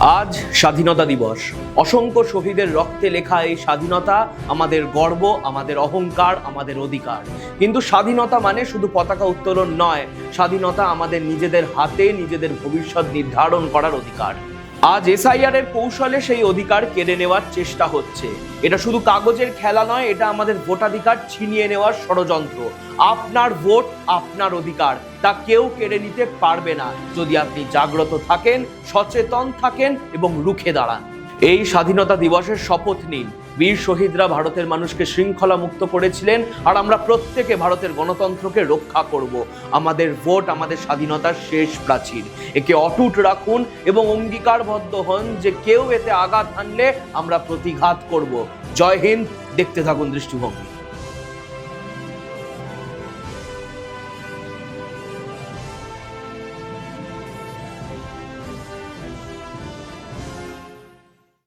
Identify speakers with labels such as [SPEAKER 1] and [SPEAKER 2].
[SPEAKER 1] আজ স্বাধীনতা দিবস। অসংখ্য শহীদের রক্তে লেখা এই স্বাধীনতা আমাদের গর্ব, আমাদের অহংকার, আমাদের অধিকার। কিন্তু স্বাধীনতা মানে শুধু পতাকা উত্তোলন নয়, স্বাধীনতা আমাদের নিজেদের হাতে নিজেদের ভবিষ্যৎ নির্ধারণ করার অধিকার। আজ এসআইআর এর কৌশলে সেই অধিকার কেড়ে নেওয়ার চেষ্টা হচ্ছে। এটা শুধু কাগজের খেলা নয়, এটা আমাদের ভোটাধিকার ছিনিয়ে নেওয়ার ষড়যন্ত্র। আপনার ভোট আপনার অধিকার, তা কেউ কেড়ে নিতে পারবে না যদি আপনি জাগ্রত থাকেন, সচেতন থাকেন এবং রুখে দাঁড়ান। এই স্বাধীনতা দিবসের শপথ নিন। বীর শহীদরা ভারতের মানুষকে শৃঙ্খলা মুক্ত করেছিলেন, আর আমরা প্রত্যেকে ভারতের গণতন্ত্রকে রক্ষা করব। আমাদের ভোট আমাদের স্বাধীনতার শেষ প্রাচীর। একে অটুট রাখুন এবং অঙ্গীকারবদ্ধ হন যে কেউ এতে আঘাত হানলে আমরা প্রতিঘাত করব। জয় হিন্দ। দেখতে থাকুন দৃষ্টিভঙ্গি।